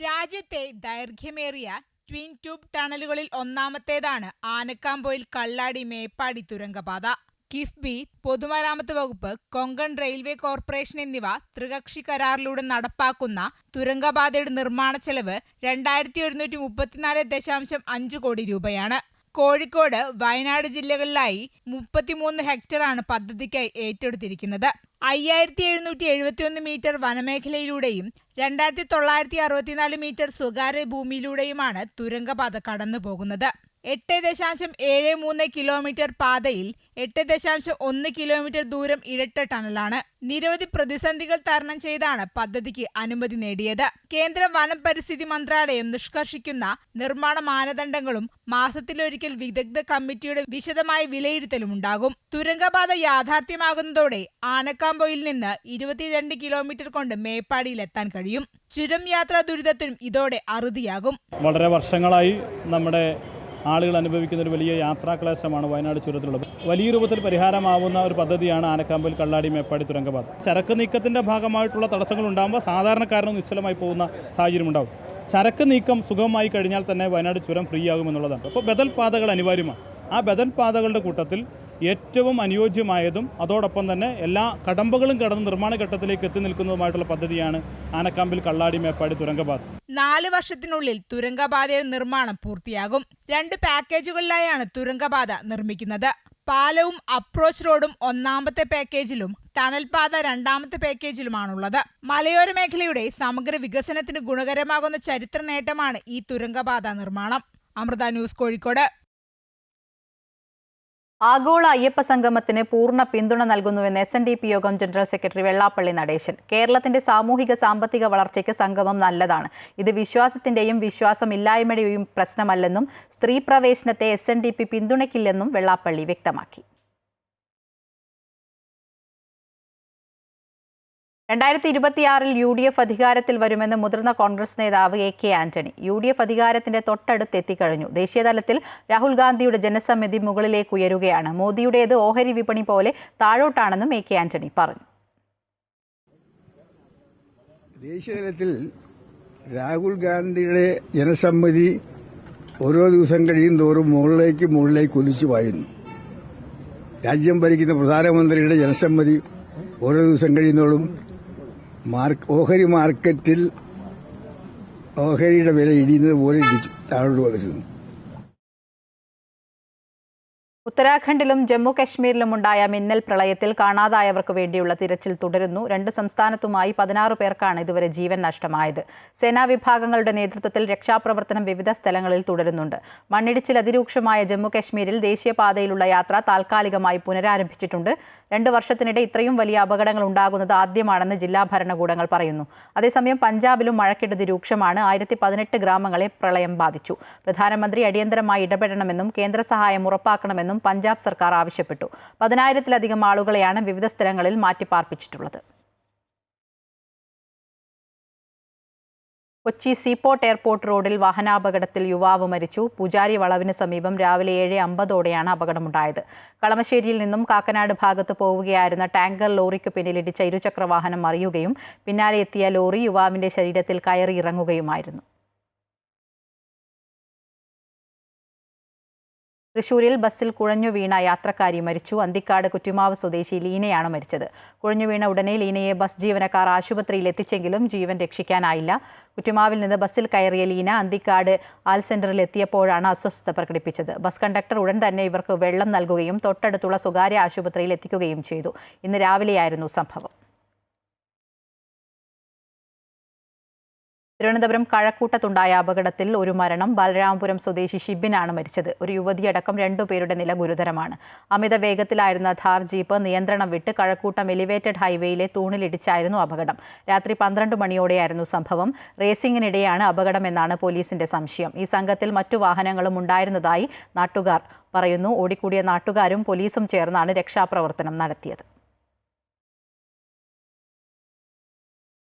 രാജ്യത്തെ ദൈർഘ്യമേറിയ ട്വിൻ ട്യൂബ് ടണലുകളിൽ ഒന്നാമത്തേതാണ് ആനക്കാംപൊയിൽ കള്ളാടി മേപ്പാടി തുരങ്കപാത. കിഫ്ബി, പൊതുമരാമത്ത് വകുപ്പ്, കൊങ്കൺ റെയിൽവേ കോർപ്പറേഷൻ എന്നിവ ത്രികക്ഷി കരാറിലൂടെ നടപ്പാക്കുന്ന തുരങ്കപാതയുടെ നിർമ്മാണ ചെലവ് 2134.5 കോടി രൂപയാണ്. കോഴിക്കോട്, വയനാട് ജില്ലകളിലായി 33 ഹെക്ടറാണ് പദ്ധതിക്കായി ഏറ്റെടുത്തിരിക്കുന്നത്. 5771 മീറ്റർ വനമേഖലയിലൂടെയും 2964 മീറ്റർ സ്വകാര്യ ഭൂമിയിലൂടെയുമാണ് തുരങ്കപാത കടന്നു പോകുന്നത്. 8.73 കിലോമീറ്റർ പാതയിൽ 8.1 കിലോമീറ്റർ ദൂരം ഇരട്ട ടണലാണ്. നിരവധി പ്രതിസന്ധികൾ തരണം ചെയ്താണ് പദ്ധതിക്ക് അനുമതി നേടിയത്. കേന്ദ്ര വനം പരിസ്ഥിതി മന്ത്രാലയം നിഷ്കർഷിക്കുന്ന നിർമ്മാണ മാനദണ്ഡങ്ങളും മാസത്തിലൊരിക്കൽ വിദഗ്ധ കമ്മിറ്റിയുടെ വിശദമായ വിലയിരുത്തലുമുണ്ടാകും. തുരങ്കപാത യാഥാർത്ഥ്യമാകുന്നതോടെ ആനക്കാംപൊയിൽ നിന്ന് 22 കിലോമീറ്റർ കൊണ്ട് മേപ്പാടിയിലെത്താൻ കഴിയും. ചുരം യാത്രാ ദുരിതത്തിനും ഇതോടെ അറുതിയാകും. വളരെ വർഷങ്ങളായി നമ്മുടെ ആളുകൾ അനുഭവിക്കുന്ന ഒരു വലിയ യാത്രാക്ലേശമാണ് വയനാട് ചുരത്തിലുള്ളത്. വലിയ രൂപത്തിൽ പരിഹാരമാവുന്ന ഒരു പദ്ധതിയാണ് ആനക്കാംപൊയിൽ കള്ളാടി മേപ്പാടി തുരങ്കപാത. ചരക്ക് നീക്കത്തിൻ്റെ ഭാഗമായിട്ടുള്ള തടസ്സങ്ങൾ ഉണ്ടാകുമ്പോൾ സാധാരണക്കാരനും നിശ്ചലമായി പോകുന്ന സാഹചര്യം ഉണ്ടാകും. ചരക്ക് നീക്കം സുഗമമായി കഴിഞ്ഞാൽ തന്നെ വയനാട് ചുരം ഫ്രീ ആകുമെന്നുള്ളതാണ്. അപ്പോൾ ബദൽ പാതകൾ അനിവാര്യമാണ്. ആ ബദൽ പാതകളുടെ കൂട്ടത്തിൽ ഏറ്റവും അനുയോജ്യമായതും അതോടൊപ്പം തന്നെ എല്ലാ കടമ്പകളും കടന്ന് നിർമ്മാണ ഘട്ടത്തിലേക്ക് എത്തി നിൽക്കുന്നതുമായിട്ടുള്ള പദ്ധതിയാണ് ആനക്കാംപൊയിൽ കള്ളാടി മേപ്പാടി തുരങ്കപാത. 4 വർഷത്തിനുള്ളിൽ തുരങ്കപാതയുടെ നിർമ്മാണം പൂർത്തിയാകും. 2 പാക്കേജുകളിലായാണ് തുരങ്കപാത നിർമ്മിക്കുന്നത്. പാലവും അപ്രോച്ച് റോഡും ഒന്നാമത്തെ പാക്കേജിലും ടണൽ പാത രണ്ടാമത്തെ പാക്കേജിലുമാണുള്ളത്. മലയോര മേഖലയുടെ സമഗ്ര വികസനത്തിന് ഗുണകരമാകുന്ന ചരിത്ര നേട്ടമാണ് ഈ തുരങ്കപാത നിർമ്മാണം. അമൃത ന്യൂസ്, കോഴിക്കോട്. ആഗോള അയ്യപ്പ സംഗമത്തിന് പൂർണ്ണ പിന്തുണ നൽകുന്നുവെന്ന് SNDP യോഗം ജനറൽ സെക്രട്ടറി വെള്ളാപ്പള്ളി നടേശൻ. കേരളത്തിന്റെ സാമൂഹിക സാമ്പത്തിക വളർച്ചയ്ക്ക് സംഗമം നല്ലതാണ്. ഇത് വിശ്വാസത്തിന്റെയും വിശ്വാസമില്ലായ്മയുടെയും പ്രശ്നമല്ലെന്നും സ്ത്രീ പ്രവേശനത്തെ SNDP പിന്തുണയ്ക്കില്ലെന്നും വെള്ളാപ്പള്ളി വ്യക്തമാക്കി. 2026 UDF അധികാരത്തിൽ വരുമെന്ന് മുതിർന്ന കോൺഗ്രസ് നേതാവ് AK ആന്റണി. UDF അധികാരത്തിന്റെ തൊട്ടടുത്ത് എത്തിക്കഴിഞ്ഞു. ദേശീയതലത്തിൽ രാഹുൽ ഗാന്ധിയുടെ ജനസമിതി മുകളിലേക്ക് ഉയരുകയാണ്. മോദിയുടേത് ഓഹരി വിപണി പോലെ താഴോട്ടാണെന്നും AK ആന്റണി പറഞ്ഞു. ദേശീയതലത്തിൽ രാഹുൽ ഗാന്ധിയുടെ ജനസമിതി ഓരോ ദിവസം കഴിയും തോറും മുകളിലേക്ക് കുതിച്ചു പായുന്നു. രാജ്യം ഭരിക്കുന്ന പ്രധാനമന്ത്രിയുടെ ജനസമിതി ഓരോ ദിവസം കഴിയുന്നതോടും ഓഹരി മാർക്കറ്റിൽ ഓഹരിയുടെ വില ഇടിയുന്നത് പോലെ താഴോട്ട് വന്നിരുന്നു. ഉത്തരാഖണ്ഡിലും ജമ്മു കശ്മീരിലും ഉണ്ടായ മിന്നൽ പ്രളയത്തിൽ കാണാതായവർക്ക് വേണ്ടിയുള്ള തിരച്ചിൽ തുടരുന്നു. 2 സംസ്ഥാനത്തുമായി 16 പേർക്കാണ് ഇതുവരെ ജീവൻ നഷ്ടമായത്. സേനാ വിഭാഗങ്ങളുടെ നേതൃത്വത്തിൽ രക്ഷാപ്രവർത്തനം വിവിധ സ്ഥലങ്ങളിൽ തുടരുന്നുണ്ട്. മണ്ണിടിച്ചിൽ അതിരൂക്ഷമായ ജമ്മു കശ്മീരിൽ ദേശീയപാതയിലുള്ള യാത്ര താൽക്കാലികമായി പുനരാരംഭിച്ചിട്ടുണ്ട്. 2 വർഷത്തിനിടെ ഇത്രയും വലിയ അപകടങ്ങൾ ഉണ്ടാകുന്നത് ആദ്യമാണെന്ന് ജില്ലാ ഭരണകൂടങ്ങൾ പറയുന്നു. അതേസമയം പഞ്ചാബിലും മഴക്കെടുതി രൂക്ഷമാണ്. 1018 ഗ്രാമങ്ങളെ പ്രളയം ബാധിച്ചു. പ്രധാനമന്ത്രി അടിയന്തരമായി ഇടപെടണമെന്നും കേന്ദ്ര സഹായം ഉറപ്പാക്കണമെന്നും പഞ്ചാബ് സർക്കാർ ആവശ്യപ്പെട്ടു. 10,000-ലധികം ആളുകളെയാണ് വിവിധ സ്ഥലങ്ങളിൽ മാറ്റിപ്പാർപ്പിച്ചിട്ടുള്ളത്. കൊച്ചി സീപോർട്ട് എയർപോർട്ട് റോഡിൽ വാഹനാപകടത്തിൽ യുവാവ് മരിച്ചു. പൂജാരി വളവിന് സമീപം രാവിലെ 7:50ഓടെയാണ് അപകടമുണ്ടായത്. കളമശ്ശേരിയിൽ നിന്നും കാക്കനാട് ഭാഗത്ത് പോവുകയായിരുന്ന ടാങ്കർ ലോറിക്ക് പിന്നിലിടിച്ച ഇരുചക്രവാഹനം മറിയുകയും പിന്നാലെ എത്തിയ ലോറി യുവാവിന്റെ ശരീരത്തിൽ കയറി ഇറങ്ങുകയുമായിരുന്നു. തൃശൂരിൽ ബസ്സിൽ കുഴഞ്ഞു വീണ യാത്രക്കാരി മരിച്ചു. അന്തിക്കാട് കുറ്റിമാവ് സ്വദേശി ലീനയാണ് മരിച്ചത്. കുഴഞ്ഞു വീണ ഉടനെ ലീനയെ ബസ് ജീവനക്കാർ ആശുപത്രിയിൽ എത്തിച്ചെങ്കിലും ജീവൻ രക്ഷിക്കാനായില്ല. കുറ്റിമാവിൽ നിന്ന് ബസ്സിൽ കയറിയ ലീന അന്തിക്കാട് ആൽ സെന്ററിൽ എത്തിയപ്പോഴാണ് അസ്വസ്ഥത പ്രകടിപ്പിച്ചത്. ബസ് കണ്ടക്ടർ ഉടൻ തന്നെ ഇവർക്ക് വെള്ളം നൽകുകയും തൊട്ടടുത്തുള്ള സ്വകാര്യ ആശുപത്രിയിൽ എത്തിക്കുകയും ചെയ്തു. ഇന്ന് രാവിലെയായിരുന്നു സംഭവം. തിരുവനന്തപുരം കഴക്കൂട്ടത്തുണ്ടായ അപകടത്തിൽ ഒരു മരണം. ബാലരാമപുരം സ്വദേശി ഷിബിനാണ് മരിച്ചത്. ഒരു യുവതിയടക്കം 2 പേരുടെ നില ഗുരുതരമാണ്. അമിത വേഗത്തിലായിരുന്ന ഥാർ ജീപ്പ് നിയന്ത്രണം വിട്ട് കഴക്കൂട്ടം എലിവേറ്റഡ് ഹൈവേയിലെ തൂണിലിടിച്ചായിരുന്നു അപകടം. രാത്രി 12 മണിയോടെയായിരുന്നു സംഭവം. റേസിംഗിനിടെയാണ് അപകടമെന്നാണ് പോലീസിന്റെ സംശയം. ഈ സംഘത്തിൽ മറ്റു വാഹനങ്ങളും ഉണ്ടായിരുന്നതായി നാട്ടുകാർ പറയുന്നു. ഓടിക്കൂടിയ നാട്ടുകാരും പോലീസും ചേർന്നാണ് രക്ഷാപ്രവർത്തനം നടത്തിയത്.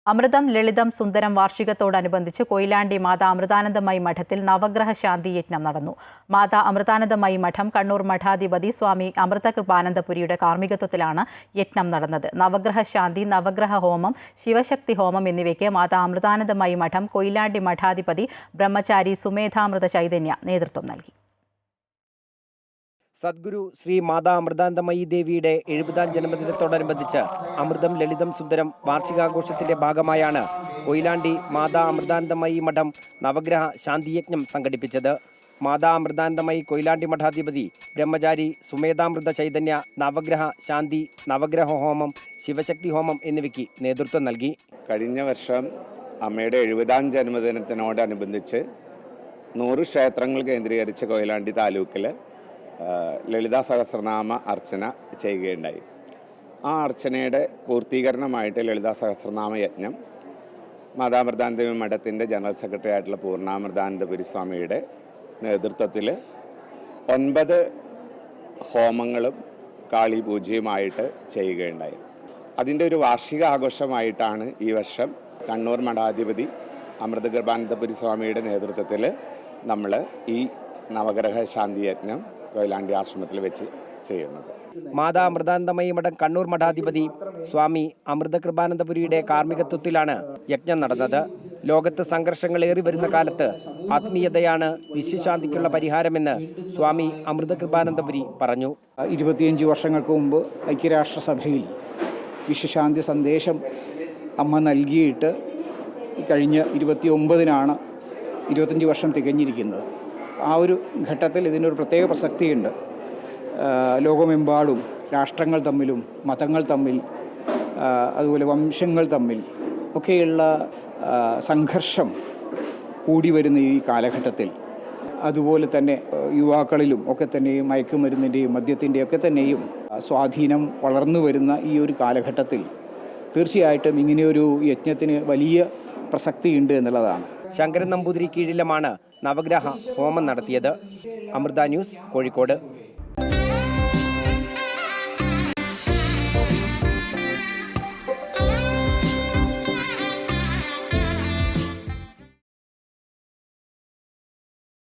അമൃതം ലളിതം സുന്ദരം വാർഷികത്തോടനുബന്ധിച്ച് കൊയിലാണ്ടി മാതാ അമൃതാനന്ദമയി മഠത്തിൽ നവഗ്രഹ ശാന്തി യജ്ഞം നടന്നു. മാതാ അമൃതാനന്ദമയി മഠം കണ്ണൂർ മഠാധിപതി സ്വാമി അമൃതകൃപാനന്ദപുരിയുടെ കാർമ്മികത്വത്തിലാണ് യജ്ഞം നടന്നത്. നവഗ്രഹ ശാന്തി, നവഗ്രഹ ഹോമം, ശിവശക്തി ഹോമം എന്നിവയ്ക്ക് മാതാ അമൃതാനന്ദമയി മഠം കൊയിലാണ്ടി മഠാധിപതി ബ്രഹ്മചാരി സുമേധാമൃത ചൈതന്യ നേതൃത്വം നൽകി. സദ്ഗുരു ശ്രീ മാതാ അമൃതാനന്ദമയി ദേവിയുടെ 70ാം ജന്മദിനത്തോടനുബന്ധിച്ച് അമൃതം ലളിതം സുന്ദരം വാർഷികാഘോഷത്തിന്റെ ഭാഗമായാണ് കൊയിലാണ്ടി മാതാ അമൃതാനന്ദമയി മഠം നവഗ്രഹ ശാന്തിയജ്ഞം സംഘടിപ്പിച്ചത്. മാതാ അമൃതാനന്ദമയി കൊയിലാണ്ടി മഠാധിപതി ബ്രഹ്മചാരി സുമേധാമൃത ചൈതന്യ നവഗ്രഹ ശാന്തി, നവഗ്രഹ ഹോമം, ശിവശക്തി ഹോമം എന്നിവയ്ക്ക് നേതൃത്വം നൽകി. കഴിഞ്ഞ വർഷം അമ്മയുടെ 70ാം ജന്മദിനത്തിനോടനുബന്ധിച്ച് 100 ക്ഷേത്രങ്ങൾ കേന്ദ്രീകരിച്ച് കൊയിലാണ്ടി താലൂക്കിൽ ലളിതാ സഹസ്രനാമ അർച്ചന ചെയ്യുകയുണ്ടായി. ആ അർച്ചനയുടെ പൂർത്തീകരണമായിട്ട് ലളിതാ സഹസ്രനാമ യജ്ഞം മാതാമൃതാനന്ദമയി മഠത്തിൻ്റെ ജനറൽ സെക്രട്ടറി ആയിട്ടുള്ള പൂർണ്ണാമൃതാനന്ദപുരി സ്വാമിയുടെ നേതൃത്വത്തിൽ 9 ഹോമങ്ങളും കാളി പൂജയുമായിട്ട് ചെയ്യുകയുണ്ടായി. അതിൻ്റെ ഒരു വാർഷിക ആഘോഷമായിട്ടാണ് ഈ വർഷം കണ്ണൂർ മഠാധിപതി അമൃതകൃപാനന്ദപുരി സ്വാമിയുടെ നേതൃത്വത്തിൽ നമ്മൾ ഈ നവഗ്രഹ ശാന്തി യജ്ഞം കൊയിലാണ്ടി ആശ്രമത്തിൽ വെച്ച് ചെയ്യുന്നത്. മാതാ അമൃതാനന്ദമയി മഠം കണ്ണൂർ മഠാധിപതി സ്വാമി അമൃതകൃപാനന്ദപുരിയുടെ കാർമ്മികത്വത്തിലാണ് യജ്ഞം നടന്നത്. ലോകത്ത് സംഘർഷങ്ങൾ ഏറി വരുന്ന കാലത്ത് ആത്മീയതയാണ് വിശ്വശാന്തിക്കുള്ള പരിഹാരമെന്ന് സ്വാമി അമൃതകൃപാനന്ദപുരി പറഞ്ഞു. 25 വർഷങ്ങൾക്ക് മുമ്പ് ഐക്യരാഷ്ട്രസഭയിൽ വിശ്വശാന്തി സന്ദേശം അമ്മ നൽകിയിട്ട് കഴിഞ്ഞ 29-നാണ് 25 വർഷം തികഞ്ഞിരിക്കുന്നത്. ആ ഒരു ഘട്ടത്തിൽ ഇതിനൊരു പ്രത്യേക പ്രസക്തിയുണ്ട്. ലോകമെമ്പാടും രാഷ്ട്രങ്ങൾ തമ്മിലും മതങ്ങൾ തമ്മിൽ അതുപോലെ വംശങ്ങൾ തമ്മിൽ ഒക്കെയുള്ള സംഘർഷം കൂടി വരുന്ന ഈ കാലഘട്ടത്തിൽ, അതുപോലെ തന്നെ യുവാക്കളിലും ഒക്കെ തന്നെയും മയക്കുമരുന്നിൻ്റെയും മദ്യത്തിൻ്റെയും ഒക്കെ തന്നെയും സ്വാധീനം വളർന്നു വരുന്ന ഈ ഒരു കാലഘട്ടത്തിൽ തീർച്ചയായിട്ടും ഇങ്ങനെയൊരു യജ്ഞത്തിന് വലിയ പ്രസക്തിയുണ്ട് എന്നുള്ളതാണ്. ശങ്കരൻ നമ്പൂതിരി കീഴിലമാണ് നവഗ്രഹ ഹോമം നടത്തിയത്. അമൃത ന്യൂസ്, കോഴിക്കോട്.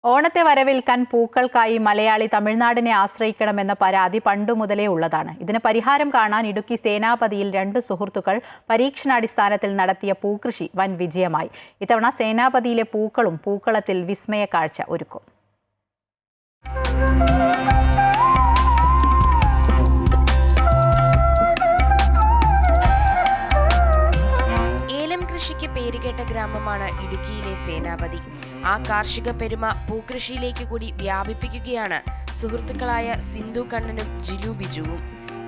ഓണത്തെ വരവേൽക്കാൻ പൂക്കൾക്കായി മലയാളി തമിഴ്നാടിനെ ആശ്രയിക്കണമെന്ന പരാതി പണ്ടുമുതലേ ഉള്ളതാണ്. ഇതിന് പരിഹാരം കാണാൻ ഇടുക്കി സേനാപതിയിൽ 2 സുഹൃത്തുക്കൾ പരീക്ഷണാടിസ്ഥാനത്തിൽ നടത്തിയ പൂക്കൃഷി വൻ വിജയമായി. ഇത്തവണ സേനാപതിയിലെ പൂക്കളും പൂക്കളത്തിൽ വിസ്മയ കാഴ്ച ഒരുക്കും. കൃഷിക്ക് പേരുകേട്ട ഗ്രാമമാണ് ഇടുക്കിയിലെ സേനാപതി. ആ കാർഷിക പെരുമ പൂക്കൃഷിയിലേക്ക് കൂടി വ്യാപിപ്പിക്കുകയാണ് സുഹൃത്തുക്കളായ സിന്ധു കണ്ണനും ജിലു ബിജുവും.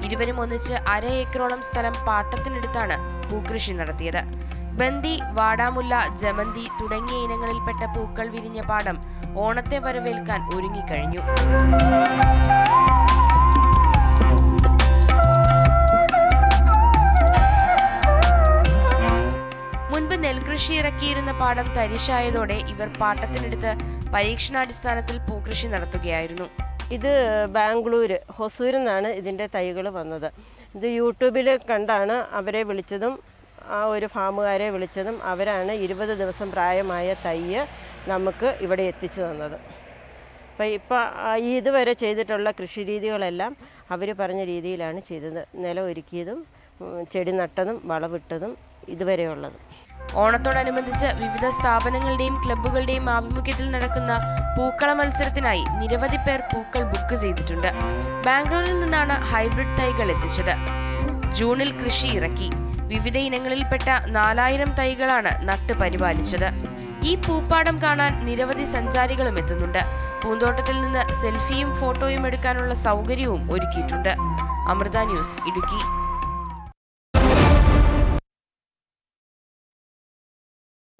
ഇരുവരും ഒന്നിച്ച് 1/2 ഏക്കറോളം സ്ഥലം പാട്ടത്തിനെടുത്താണ് പൂക്കൃഷി നടത്തിയത്. ബന്ദി, വാടാമുല്ല, ജമന്തി തുടങ്ങിയ ഇനങ്ങളിൽപ്പെട്ട പൂക്കൾ വിരിഞ്ഞ പാടം ഓണത്തെ വരവേൽക്കാൻ ഒരുങ്ങിക്കഴിഞ്ഞു. മുൻപ് നെൽകൃഷി ഇറക്കിയിരുന്ന പാടം തരിശായതോടെ ഇവർ പാട്ടത്തിനെടുത്ത് പരീക്ഷണാടിസ്ഥാനത്തിൽ പൂക്കൃഷി നടത്തുകയായിരുന്നു. ഇത് ബാംഗ്ലൂർ ഹൊസൂരിൽ നിന്നാണ് ഇതിൻ്റെ തൈകൾ വന്നത്. ഇത് യൂട്യൂബിൽ കണ്ടാണ് അവരെ വിളിച്ചതും, ആ ഒരു ഫാമുകാരെ വിളിച്ചതും. അവരാണ് 20 ദിവസം പ്രായമായ തൈ നമുക്ക് ഇവിടെ എത്തിച്ചു തന്നത്. ഇപ്പോൾ ഇതുവരെ ചെയ്തിട്ടുള്ള കൃഷി രീതികളെല്ലാം അവർ പറഞ്ഞ രീതിയിലാണ് ചെയ്തത്. നിലം ഒരുക്കിയതും ചെടി നട്ടതും വളവിട്ടതും ഇതുവരെയുള്ളത്. ഓണത്തോടനുബന്ധിച്ച് വിവിധ സ്ഥാപനങ്ങളുടെയും ക്ലബ്ബുകളുടെയും ആഭിമുഖ്യത്തിൽ നടക്കുന്ന പൂക്കള മത്സരത്തിനായി നിരവധി പേർ പൂക്കൾ ബുക്ക് ചെയ്തിട്ടുണ്ട്. ബാംഗ്ലൂരിൽ നിന്നാണ് ഹൈബ്രിഡ് തൈകൾ എത്തിച്ചത്. ജൂണിൽ കൃഷി ഇറക്കി. വിവിധ ഇനങ്ങളിൽപ്പെട്ട 4000 തൈകളാണ് നട്ട് പരിപാലിച്ചത്. ഈ പൂപ്പാടം കാണാൻ നിരവധി സഞ്ചാരികളും എത്തുന്നുണ്ട്. പൂന്തോട്ടത്തിൽ നിന്ന് സെൽഫിയും ഫോട്ടോയും എടുക്കാനുള്ള സൗകര്യവും ഒരുക്കിയിട്ടുണ്ട്. അമൃത ന്യൂസ്, ഇടുക്കി.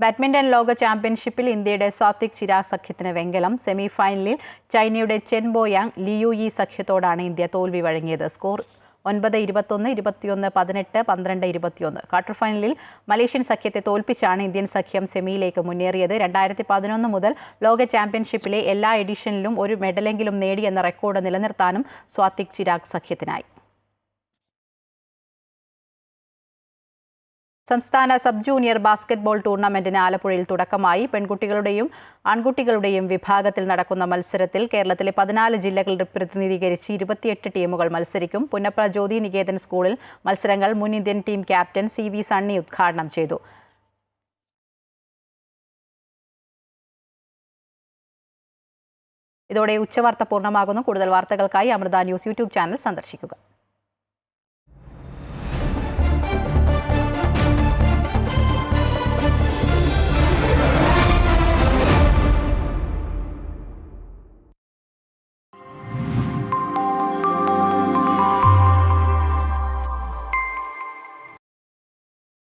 ബാഡ്മിന്റൺ ലോക ചാമ്പ്യൻഷിപ്പിൽ ഇന്ത്യയുടെ സാത്വിക് ചിരാഗ് സഖ്യത്തിന് വെങ്കലം. സെമി ഫൈനലിൽ ചൈനയുടെ ചെൻ ബോയാങ് ലിയു യി സഖ്യത്തോടാണ് ഇന്ത്യ തോൽവി വഴങ്ങിയത്. സ്കോർ 9-21, 21-18, 12-21. ക്വാർട്ടർ ഫൈനലിൽ മലേഷ്യൻ സഖ്യത്തെ തോൽപ്പിച്ചാണ് ഇന്ത്യൻ സഖ്യം സെമിയിലേക്ക് മുന്നേറിയത്. 2011 മുതൽ ലോക ചാമ്പ്യൻഷിപ്പിലെ എല്ലാ എഡിഷനിലും ഒരു മെഡലെങ്കിലും നേടിയെന്ന റെക്കോർഡ് നിലനിർത്താനും സാത്വിക് ചിരാഗ് സഖ്യത്തിനായി. സംസ്ഥാന സബ് ജൂനിയർ ബാസ്കറ്റ്ബോൾ ടൂർണമെന്റിന് ആലപ്പുഴയിൽ തുടക്കമായി. പെൺകുട്ടികളുടെയും ആൺകുട്ടികളുടെയും വിഭാഗത്തിൽ നടക്കുന്ന മത്സരത്തിൽ കേരളത്തിലെ 14 ജില്ലകൾ പ്രതിനിധീകരിച്ച് 28 ടീമുകൾ മത്സരിക്കും. പുന്നപ്ര ജ്യോതി നികേതൻ സ്കൂളിൽ മത്സരങ്ങൾ മുൻ Indian team captain CV Sunny ഉദ്ഘാടനം ചെയ്തു. ഇതോടെ ഉച്ചവാർത്ത പൂർണ്ണമാകുന്നു. കൂടുതൽ വാർത്തകൾക്കായി അമൃത ന്യൂസ് യൂട്യൂബ് ചാനൽ സന്ദർശിക്കുക.